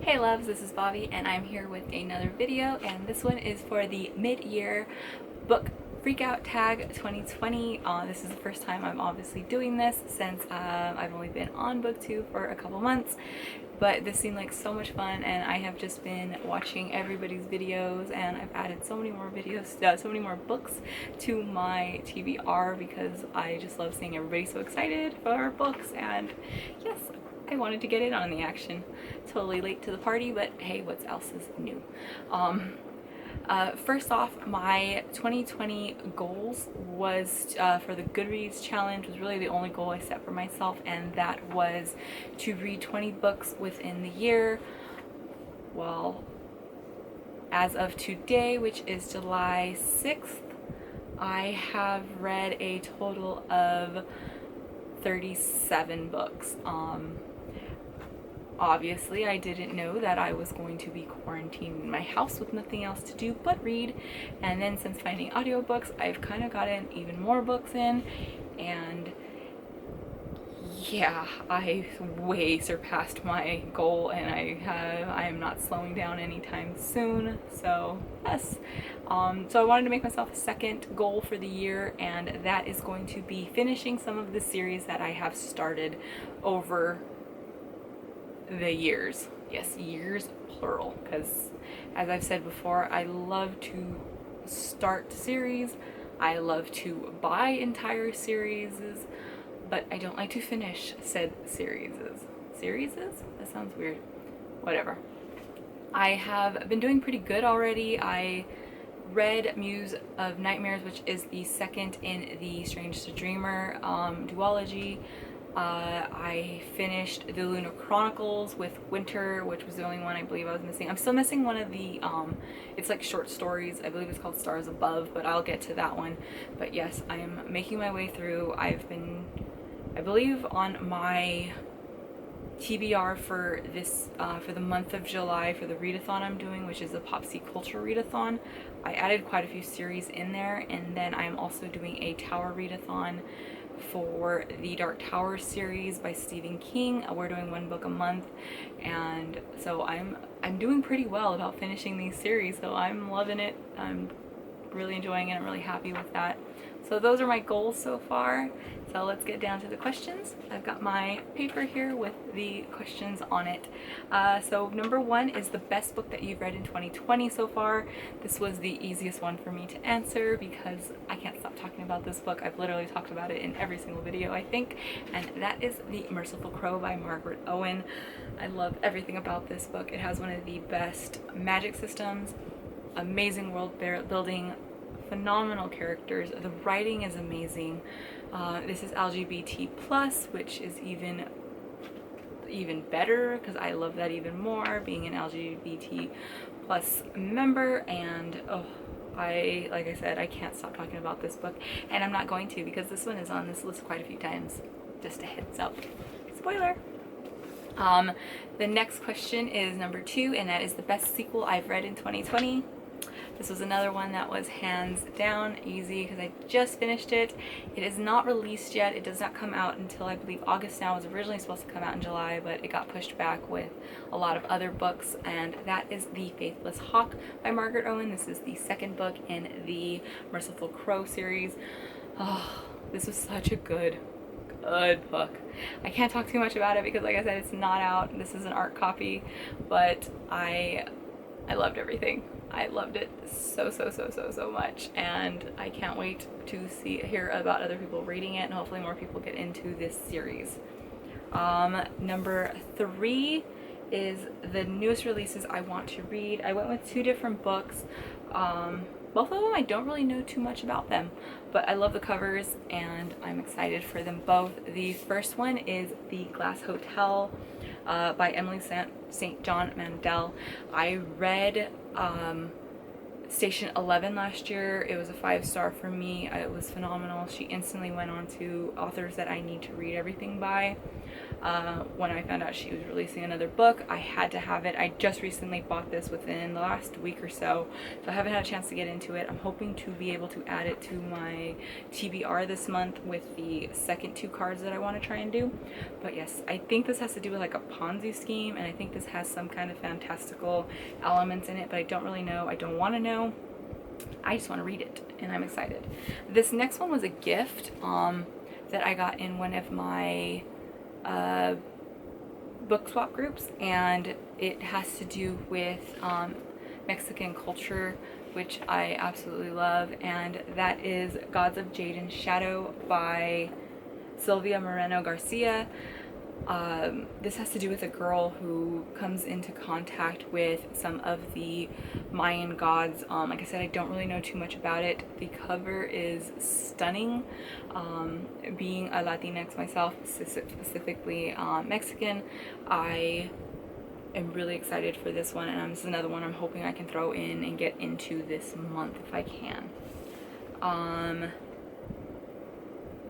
Hey loves, this is Bobby and I'm here with another video, and this one is for the mid-year book Freakout tag 2020. This is the first time I'm obviously doing this since I've only been on book 2 for a couple months, but this seemed like so much fun and I have just been watching everybody's videos, and I've added so many more videos, so many more books to my TBR because I just love seeing everybody so excited for books. And yes, I wanted to get in on the action. Totally late to the party, but hey, what else is new? First off, my 2020 goals was for the Goodreads challenge was really the only goal I set for myself, and that was to read 20 books within the year. Well, as of today, which is July 6th, I have read a total of 37 books. Obviously, I didn't know that I was going to be quarantined in my house with nothing else to do but read. And then since finding audiobooks, I've kind of gotten even more books in. And yeah, I way surpassed my goal, and I am not slowing down anytime soon. So yes, so I wanted to make myself a second goal for the year, and that is going to be finishing some of the series that I have started over the years. Yes, years plural, because as I've said before, I love to start series, I love to buy entire series, but I don't like to finish said series? That sounds weird. Whatever. I have been doing pretty good already. I read Muse of Nightmares, which is the second in the Strange to Dreamer duology. I finished the Lunar Chronicles with Winter, which was the only one I believe I was missing. I'm still missing one of the, it's like short stories. I believe it's called Stars Above, but I'll get to that one. But yes, I am making my way through. I've been, I believe on my TBR for this, for the month of July for the readathon I'm doing, which is the Popsy Culture readathon, I added quite a few series in there, and then I'm also doing a Tower readathon for the Dark Tower series by Stephen King. We're doing one book a month, and so I'm doing pretty well about finishing these series, so I'm loving it. I'm really enjoying it. I'm really happy with that. So those are my goals so far. So let's get down to the questions. I've got my paper here with the questions on it. So number 1 is the best book that you've read in 2020 so far. This was the easiest one for me to answer because I can't stop talking about this book. I've literally talked about it in every single video, I think, and that is The Merciful Crow by Margaret Owen. I love everything about this book. It has one of the best magic systems, amazing world building, phenomenal characters. The writing is amazing. This is LGBT plus, which is even better because I love that even more, being an LGBT plus member. And like I said, I can't stop talking about this book, and I'm not going to because this one is on this list quite a few times. Just a heads up. Spoiler. The next question is number 2, and that is the best sequel I've read in 2020. This was another one that was hands down easy because I just finished it. It is not released yet. It does not come out until I believe August now. It was originally supposed to come out in July, but it got pushed back with a lot of other books, and that is The Faithless Hawk by Margaret Owen. This is the second book in the Merciful Crow series. Oh, this was such a good book. I can't talk too much about it because, like I said, it's not out. This is an art copy, but I loved everything. I loved it so much, and I can't wait to hear about other people reading it, and hopefully more people get into this series. Number 3 is the newest releases I want to read. I went with 2 different books. Both of them I don't really know too much about them, but I love the covers and I'm excited for them both. The first one is The Glass Hotel by Emily St. John Mandel. I read Station 11 last year. It was a 5-star for me. It was phenomenal. She instantly went on to authors that I need to read everything by. when I found out she was releasing another book. I had to have it. I just recently bought this within the last week or so I haven't had a chance to get into it. I'm hoping to be able to add it to my TBR this month with the second 2 cards that I want to try and do. But yes, I think this has to do with like a Ponzi scheme, and I think this has some kind of fantastical elements in it, but I don't really know. I don't want to know. I just want to read it, and I'm excited. This next one was a gift that I got in one of my book swap groups, and it has to do with Mexican culture, which I absolutely love, and that is Gods of Jade and Shadow by Sylvia Moreno Garcia. This has to do with a girl who comes into contact with some of the Mayan gods. Like I said, I don't really know too much about it. The cover is stunning. Being a Latinx myself, specifically Mexican, I am really excited for this one, and this is another one I'm hoping I can throw in and get into this month if I can.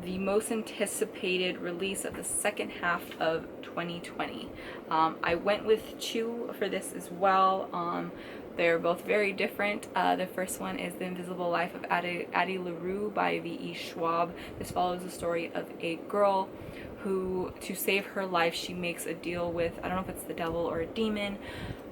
The most anticipated release of the second half of 2020. I went with 2 for this as well. They're both very different. The first one is The Invisible Life of Addie LaRue by V.E. Schwab. This follows the story of a girl who, to save her life, she makes a deal with, I don't know if it's the devil or a demon,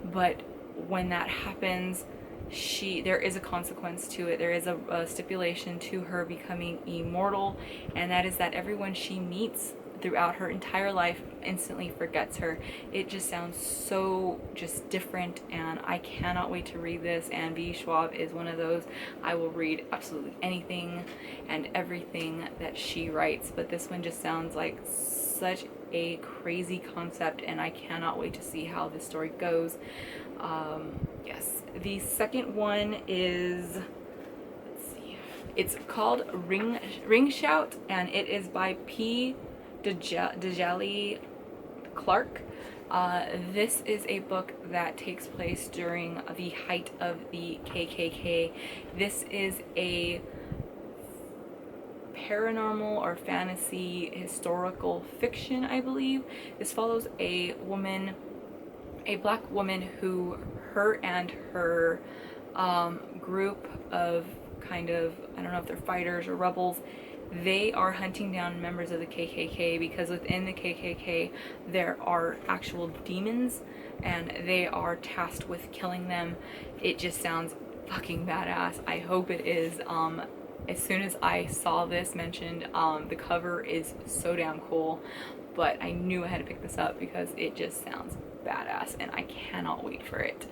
but when that happens, there is a consequence to it. There is a stipulation to her becoming immortal, and that is that everyone she meets throughout her entire life instantly forgets her. It just sounds so just different, and I cannot wait to read this. And V. Schwab is one of those, I will read absolutely anything and everything that she writes, but this one just sounds like such a crazy concept, and I cannot wait to see how this story goes. Yes, the second one is, let's see, it's called Ring Shout, and it is by P. Djali Clark. This is a book that takes place during the height of the KKK. This is a paranormal or fantasy historical fiction, I believe. This follows a woman, a black woman who, her and her group of kind of, I don't know if they're fighters or rebels, they are hunting down members of the KKK because within the KKK there are actual demons and they are tasked with killing them. It just sounds fucking badass. I hope it is. As soon as I saw this mentioned, the cover is so damn cool, but I knew I had to pick this up because it just sounds badass and I cannot wait for it.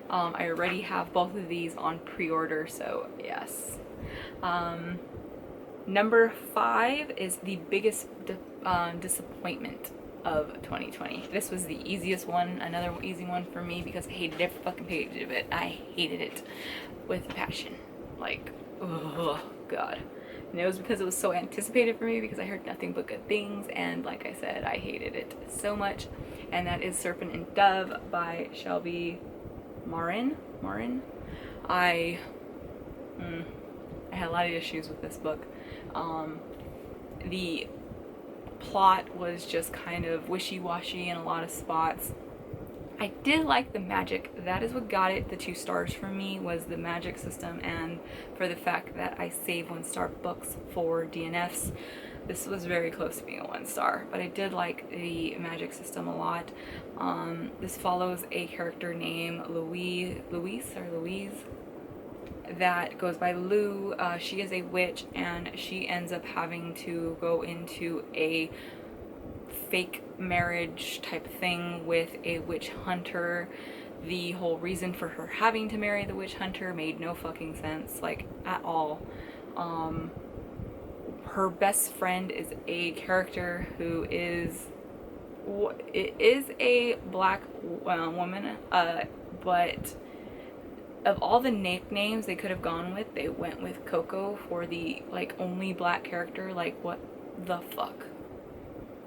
I already have both of these on pre-order, so yes. Number 5 is the biggest disappointment of 2020. This was the easiest one, another easy one for me because I hated every fucking page of it. I hated it with passion. Like, oh god. And it was because it was so anticipated for me because I heard nothing but good things, and like I said, I hated it so much. And that is Serpent and Dove by Shelby Marin. I had a lot of issues with this book. The plot was just kind of wishy-washy in a lot of spots. I did like the magic. That is what got it the 2 stars for me, was the magic system and for the fact that I save 1-star books for DNFs. This was very close to being a 1-star, but I did like the magic system a lot. This follows a character named Louise that goes by Lou. She is a witch, and she ends up having to go into a fake marriage type thing with a witch hunter. The whole reason for her having to marry the witch hunter made no fucking sense, like, at all. Her best friend is a character who is a black woman, but of all the nicknames they could have gone with, they went with Coco for the, like, only black character. Like, what the fuck?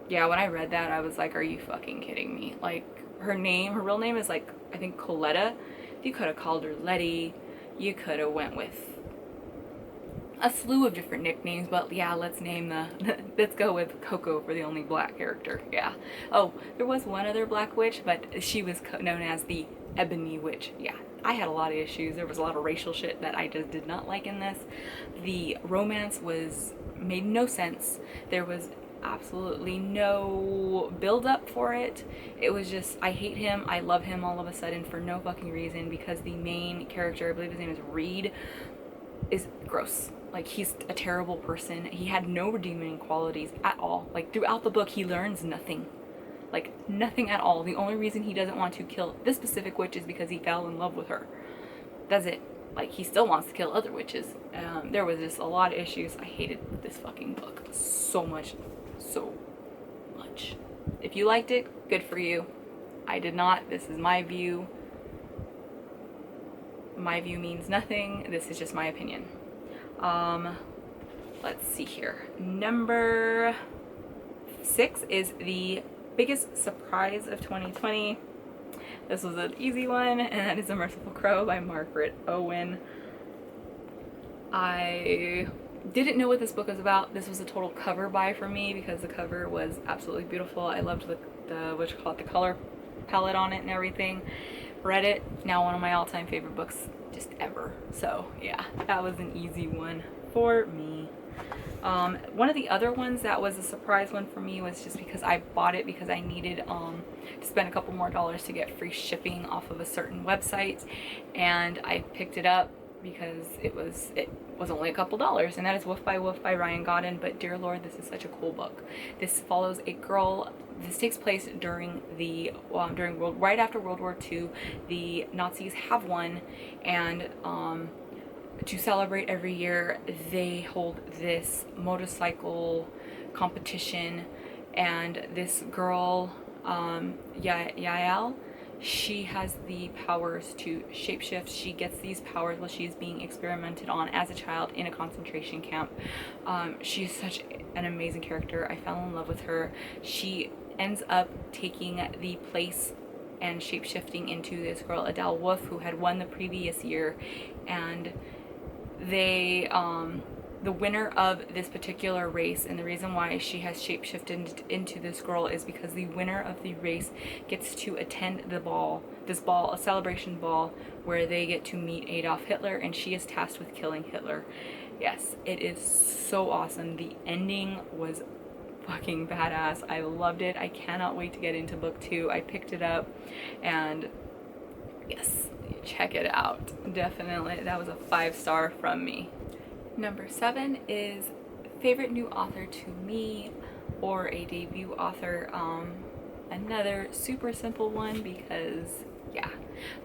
Yeah, when I read that, I was like, are you fucking kidding me? Like, her real name is, like, I think Coletta. You could have called her Letty. You could have went with, a slew of different nicknames, but yeah, let's name let's go with Coco for the only black character. Yeah. Oh, there was one other black witch, but she was known as the Ebony Witch. Yeah. I had a lot of issues. There was a lot of racial shit that I just did not like in this. The romance made no sense. There was absolutely no build up for it. It was just, I hate him, I love him all of a sudden for no fucking reason, because the main character, I believe his name is Reed, is gross. Like, he's a terrible person. He had no redeeming qualities at all. Like, throughout the book, he learns nothing. Like, nothing at all. The only reason he doesn't want to kill this specific witch is because he fell in love with her. That's it. Like, he still wants to kill other witches. There was just a lot of issues. I hated this fucking book so much. So much. If you liked it, good for you. I did not. This is my view. My view means nothing. This is just my opinion. Let's see here. Number 6 is the biggest surprise of 2020. This was an easy one, and that is A Merciful Crow by Margaret Owen. I didn't know what this book was about. This was a total cover buy for me because the cover was absolutely beautiful. I loved the the color palette on it and everything. Read it, now one of my all-time favorite books just ever. So yeah, that was an easy one for me. One of the other ones that was a surprise one for me was just because I bought it because I needed to spend a couple more dollars to get free shipping off of a certain website, and I picked it up because it was only a couple dollars, and that is Wolf by Ryan Godden. But dear Lord, this is such a cool book. This follows a girl. This takes place during right after World War II. The Nazis have won, and to celebrate every year, they hold this motorcycle competition, and this girl, Yael, she has the powers to shapeshift. She gets these powers while she's being experimented on as a child in a concentration camp. She's such an amazing character. I fell in love with her. She ends up taking the place and shapeshifting into this girl, Adele Wolf, who had won the previous year, and they the winner of this particular race, and the reason why she has shapeshifted into this girl is because the winner of the race gets to attend a celebration ball where they get to meet Adolf Hitler, and she is tasked with killing Hitler. Yes, it is so awesome. The ending was fucking badass. I loved it. I cannot wait to get into book 2. I picked it up, and yes, check it out. Definitely, that was a 5-star from me. Number 7 is favorite new author to me, or a debut author. Another super simple one because, yeah,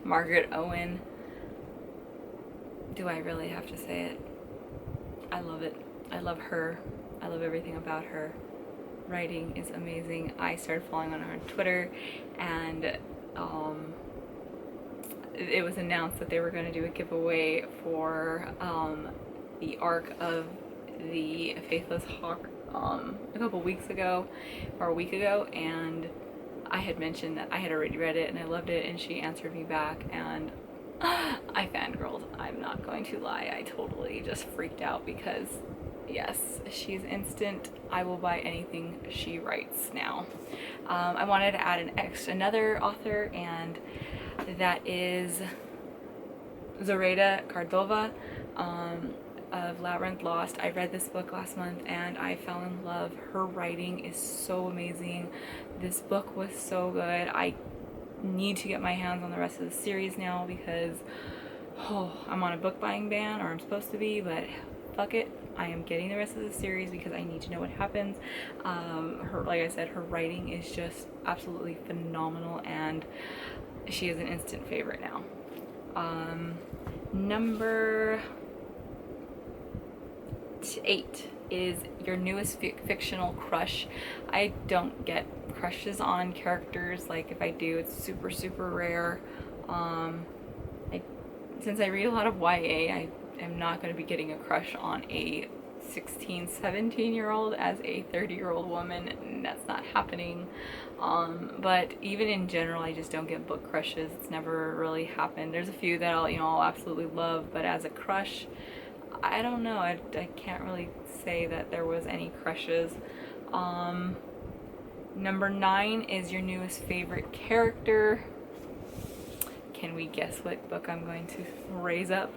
Margaret Owen. Do I really have to say it? I love it. I love her. I love everything about her. Writing is amazing. I started following her on Twitter, and it was announced that they were going to do a giveaway for the arc of the Faithless Hawk a couple weeks ago, or a week ago, and I had mentioned that I had already read it and I loved it, and she answered me back, and I fangirled. I'm not going to lie. I totally just freaked out because, yes, she's instant. I will buy anything she writes now. I wanted to add another author, and that is Zoraida Cordova of Labyrinth Lost. I read this book last month and I fell in love. Her writing is so amazing. This book was so good. I need to get my hands on the rest of the series now because I'm on a book buying ban, or I'm supposed to be, but fuck it. I am getting the rest of the series because I need to know what happens. Like I said, her writing is just absolutely phenomenal, and she is an instant favorite now. Number 8 is your newest fictional crush. I don't get crushes on characters. Like, if I do, it's super, super rare. Since I read a lot of YA, I am not going to be getting a crush on a 16, 17-year-old as a 30-year-old woman. That's not happening. But even in general, I just don't get book crushes. It's never really happened. There's a few that I'll absolutely love, but as a crush, I don't know. I can't really say that there was any crushes. Number 9 is your newest favorite character. Can we guess what book I'm going to raise up?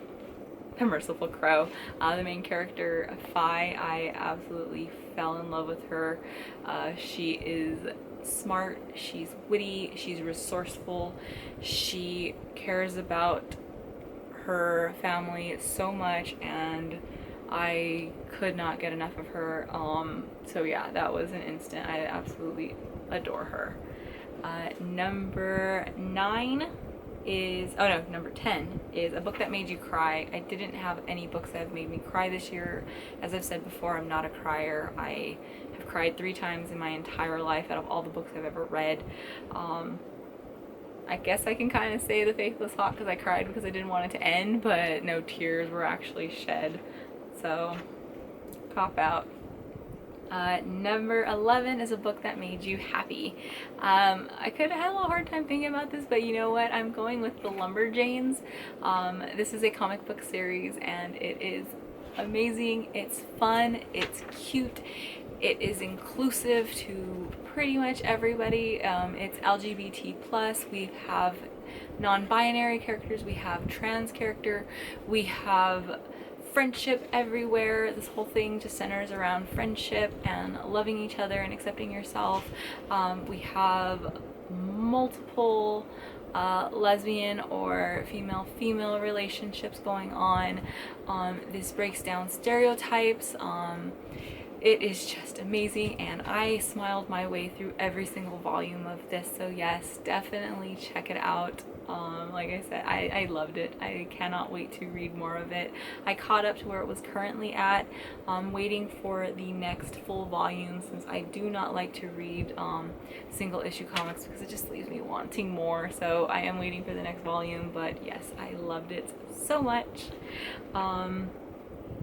The Merciful Crow. The main character, Fi, I absolutely fell in love with her. She is smart, she's witty, she's resourceful, she cares about her family so much, and I could not get enough of her. So yeah, that was an instant. I absolutely adore her. Number 9 is, oh no, number 10 is a book that made you cry. I didn't have any books that have made me cry this year. As I've said before, I'm not a crier. I have cried 3 times in my entire life out of all the books I've ever read. I guess I can kind of say The Faithless Hawk because I cried because I didn't want it to end, but no tears were actually shed. So, cop out. Number 11 is a book that made you happy. I could have had a little hard time thinking about this, but you know what? I'm going with The Lumberjanes. This is a comic book series, and it is amazing. It's fun. It's cute. It is inclusive to pretty much everybody. It's LGBT plus. We have non-binary characters. We have trans character. We have friendship everywhere. This whole thing just centers around friendship and loving each other and accepting yourself. We have multiple lesbian or female-female relationships going on. This breaks down stereotypes. It is just amazing, and I smiled my way through every single volume of this, so yes, definitely check it out. Like I said, I loved it. I cannot wait to read more of it. I caught up to where it was currently at, waiting for the next full volume, since I do not like to read single issue comics because it just leaves me wanting more, so I am waiting for the next volume, but yes, I loved it so much.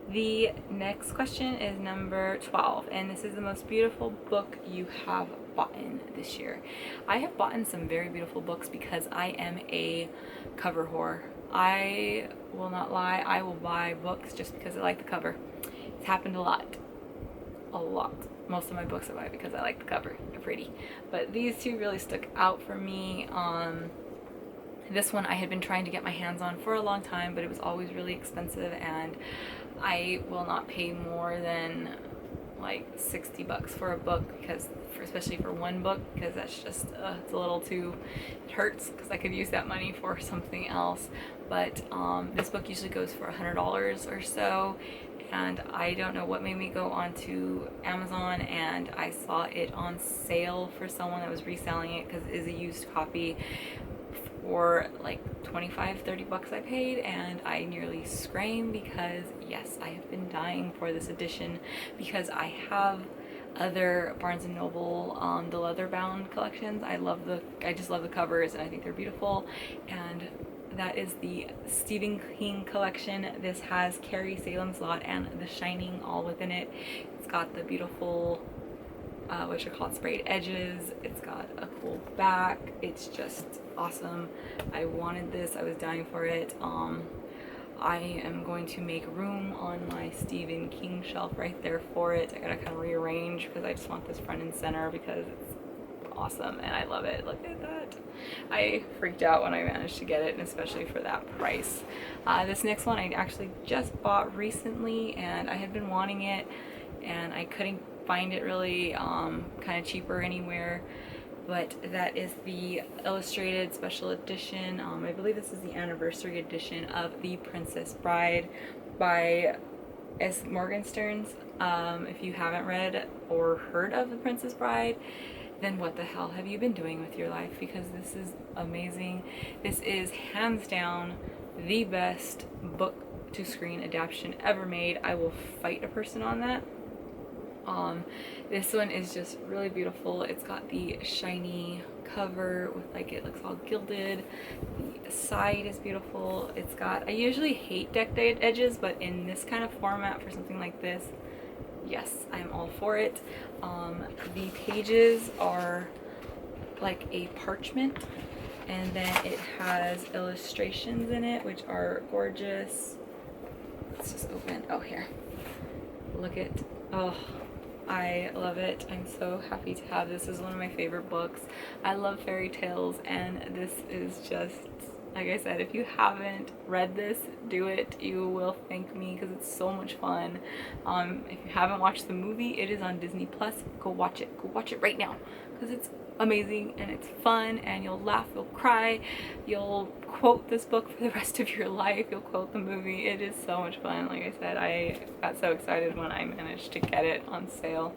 The next question is number 12, and this is the most beautiful book you have bought in this year. I have bought in some very beautiful books because I am a cover whore. I will not lie, I will buy books just because I like the cover. It's happened a lot. A lot. Most of my books I buy because I like the cover. They're pretty. But these two really stuck out for me. This one I had been trying to get my hands on for a long time, but it was always really expensive, and I will not pay more than like 60 bucks for a book, because especially for one book, because that's just it's a little too, it hurts because I could use that money for something else. But this book usually goes for $100 or so, and I don't know what made me go onto Amazon, and I saw it on sale for someone that was reselling it because it is a used copy for like 25-30 bucks I paid, and I nearly screamed because yes, I have been dying for this edition, because I have other Barnes & Noble, the leather bound collections. I just love the covers, and I think they're beautiful, and that is the Stephen King collection. This has Carrie, Salem's Lot, and The Shining all within it. It's got the beautiful what you call it, sprayed edges. It's got a cool back. It's just awesome. I wanted this. I was dying for it. I am going to make room on my Stephen King shelf right there for it. I gotta kind of rearrange because I just want this front and center because it's awesome and I love it. Look at that. I freaked out when I managed to get it, and especially for that price. This next one I actually just bought recently, and I had been wanting it, and I couldn't find it really kind of cheaper anywhere, but that is the illustrated special edition. I believe this is the anniversary edition of The Princess Bride by S. Morgenstern's. If you haven't read or heard of The Princess Bride, then what the hell have you been doing with your life? Because this is amazing. This is hands down the best book to screen adaptation ever made. I will fight a person on that. This one is just really beautiful. It's got the shiny cover with, like, it looks all gilded. The side is beautiful. It's got, I usually hate decked edges, but in this kind of format for something like this, yes, I'm all for it. The pages are like a parchment, and then it has illustrations in it, which are gorgeous. let's just open. Oh, here. Look at, oh, I love it. I'm so happy to have this. This is one of my favorite books. I love fairy tales, and this is just, like I said, if you haven't read this, do it. You will thank me because it's so much fun. If you haven't watched the movie, it is on Disney Plus. Go watch it. Go watch it right now because it's amazing and it's fun, and you'll laugh, you'll cry, you'll quote this book for the rest of your life, you'll quote the movie. It is so much fun. Like I said, I got so excited when I managed to get it on sale.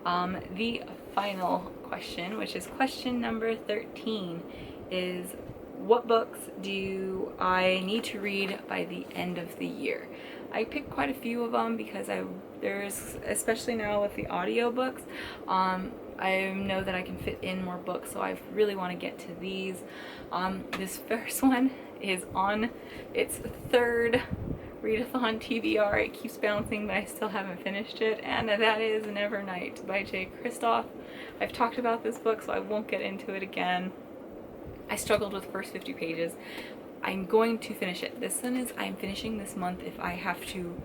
The final question, which is question number 13, is what books do I need to read by the end of the year? I picked quite a few of them because there's, especially now with the audiobooks, I know that I can fit in more books, so I really want to get to these. This first one is on its third readathon TBR. It keeps bouncing, but I still haven't finished it, and that is Nevernight by Jay Kristoff. I've talked about this book, so I won't get into it again. I struggled with the first 50 pages. I'm going to finish it. This one is, I'm finishing this month if I have to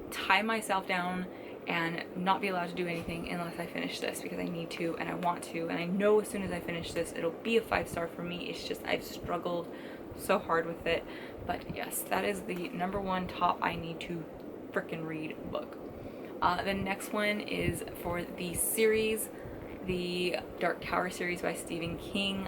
tie myself down and not be allowed to do anything unless I finish this, because I need to and I want to, and I know as soon as I finish this it'll be a 5-star for me. It's just I've struggled so hard with it. But yes, that is the number one top I need to frickin' read book. The next one is for the series, the Dark Tower series by Stephen King.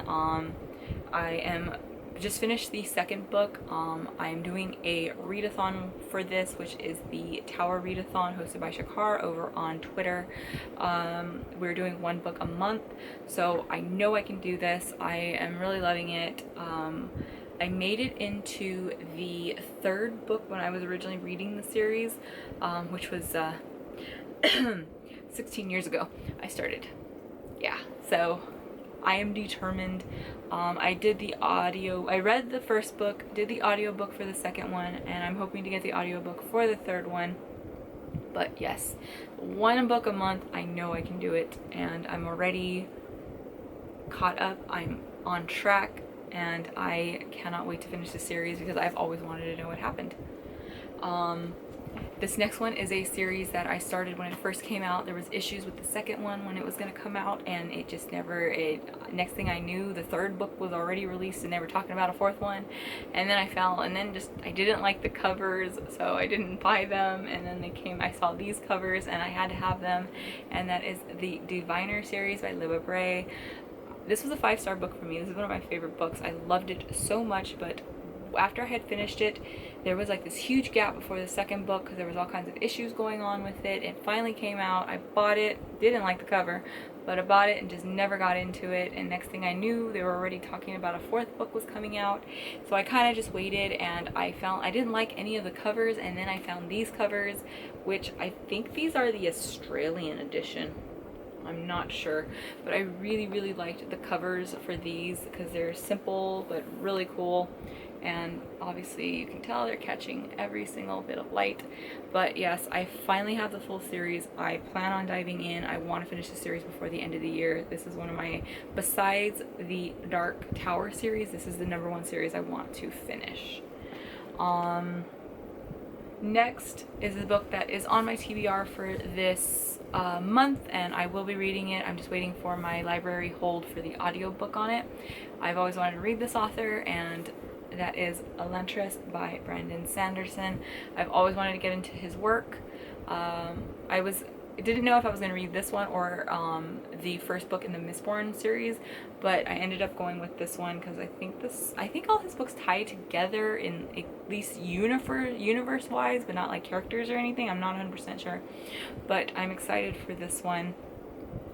I am just finished the second book. I am doing a readathon for this, which is the Tower Readathon hosted by Shakar over on Twitter. We're doing one book a month, so I know I can do this. I am really loving it. I made it into the third book when I was originally reading the series, which was 16 years ago I started. Yeah, so I am determined. I read the first book, did the audiobook for the second one, and I'm hoping to get the audiobook for the third one. But yes, one book a month, I know I can do it, and I'm already caught up. I'm on track, and I cannot wait to finish the series because I've always wanted to know what happened. This next one is a series that I started when it first came out. There was issues with the second one when it was going to come out, and it just never, next thing I knew, the third book was already released and they were talking about a fourth one, and then I didn't like the covers, so I didn't buy them, and then I saw these covers and I had to have them, and that is the Diviner series by Libba Bray. This was a 5-star book for me. This is one of my favorite books. I loved it so much, but after I had finished it, there was like this huge gap before the second book because there was all kinds of issues going on with it. It finally came out. I bought it, didn't like the cover, but I bought it and just never got into it. And next thing I knew, they were already talking about a fourth book was coming out. So I kind of just waited, and I didn't like any of the covers, and then I found these covers, which I think these are the Australian edition. I'm not sure, but I really, really liked the covers for these because they're simple but really cool. And obviously you can tell they're catching every single bit of light. But yes, I finally have the full series. I plan on diving in. I want to finish the series before the end of the year. This is one of my, besides the Dark Tower series, this is the number one series I want to finish. Next is a book that is on my TBR for this month, and I will be reading it. I'm just waiting for my library hold for the audiobook on it. I've always wanted to read this author, and that is Elantris by Brandon Sanderson. I've always wanted to get into his work. I didn't know if I was going to read this one or the first book in the Mistborn series, but I ended up going with this one because I think all his books tie together in at least universe-wise, but not like characters or anything. I'm not 100% sure, but I'm excited for this one.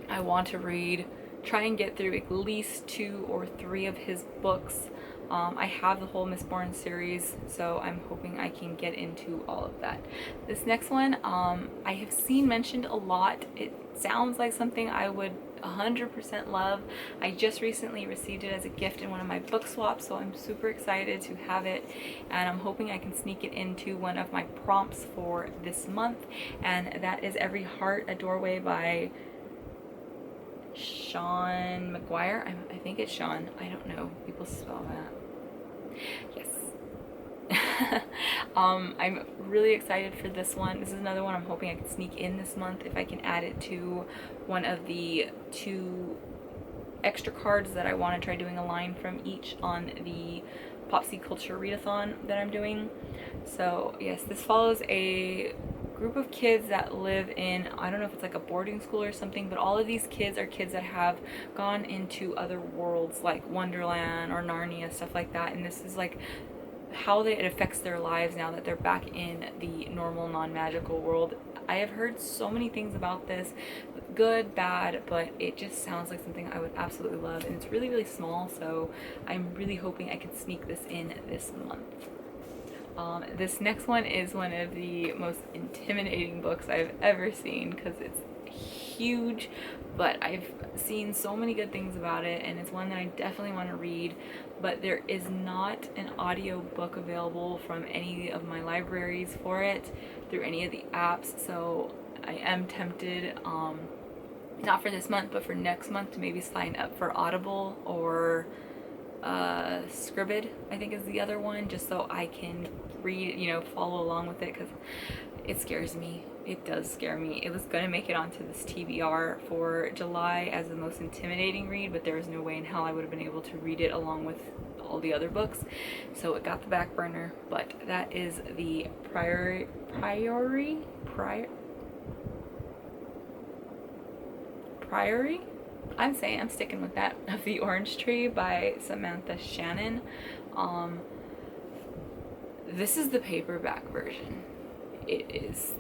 I want to try and get through at least 2 or 3 of his books. I have the whole Mistborn series, so I'm hoping I can get into all of that. This next one, I have seen mentioned a lot. It sounds like something I would 100% love. I just recently received it as a gift in one of my book swaps, so I'm super excited to have it, and I'm hoping I can sneak it into one of my prompts for this month, and that is Every Heart, a Doorway by Sean McGuire. I think it's Sean. I don't know. People spell that. Yes. I'm really excited for this one. This is another one I'm hoping I can sneak in this month if I can add it to one of the 2 extra cards that I want to try doing a line from each on the Popsy Culture Readathon that I'm doing. So yes, this follows a group of kids that live in, I don't know if it's like a boarding school or something, but all of these kids are kids that have gone into other worlds like Wonderland or Narnia, stuff like that, and this is like how it affects their lives now that they're back in the normal non-magical world. I have heard so many things about this, good, bad, but it just sounds like something I would absolutely love, and it's really, really small, so I'm really hoping I can sneak this in this month. This next one is one of the most intimidating books I've ever seen because it's huge, but I've seen so many good things about it, and it's one that I definitely want to read, but there is not an audio book available from any of my libraries for it through any of the apps, so I am tempted, not for this month, but for next month, to maybe sign up for Audible or Scribd, I think is the other one, just so I can read, follow along with it, because it scares me. It does scare me. It was going to make it onto this TBR for July as the most intimidating read, but there was no way in hell I would have been able to read it along with all the other books, so it got the back burner. But that is the Priory. I'm sticking with that, of the Orange Tree by Samantha Shannon. This is the paperback version. It is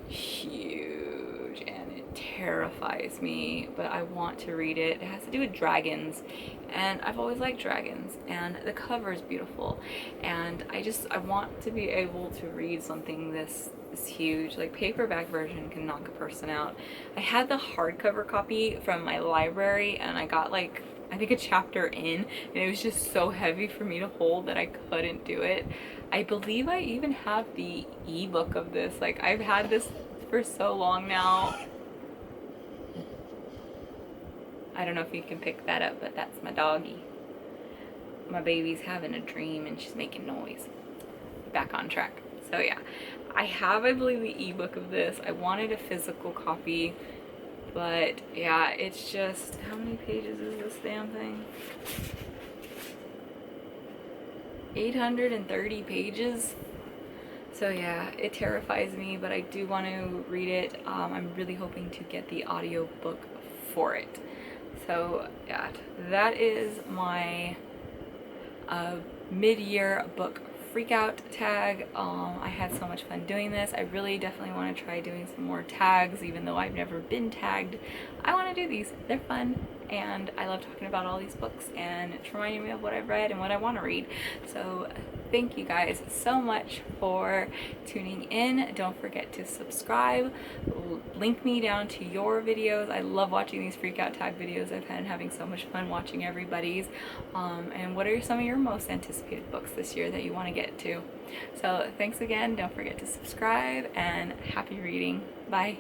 huge and it terrifies me, but I want to read it. It has to do with dragons, and I've always liked dragons, and the cover is beautiful, and I want to be able to read something this huge. Like, paperback version can knock a person out. I had the hardcover copy from my library, and I got like, I think a chapter in, and it was just so heavy for me to hold that I couldn't do it. I believe I even have the ebook of this. Like, I've had this for so long now. I don't know if you can pick that up, but that's my doggy. My baby's having a dream and she's making noise. Back on track. So yeah, I have, I believe, the ebook of this. I wanted a physical copy, but yeah, it's just, how many pages is this damn thing? 830 pages. So yeah, it terrifies me, but I do want to read it. I'm really hoping to get the audio book for it. So yeah, that is my mid-year book Freakout tag. I had so much fun doing this. I really definitely want to try doing some more tags, even though I've never been tagged. I want to do these. They're fun, and I love talking about all these books, and it's reminding me of what I've read and what I want to read. So thank you guys so much for tuning in. Don't forget to subscribe. Link me down to your videos. I love watching these Freakout tag videos. I've been having so much fun watching everybody's. And what are some of your most anticipated books this year that you want to get to? So thanks again. Don't forget to subscribe, and happy reading. Bye.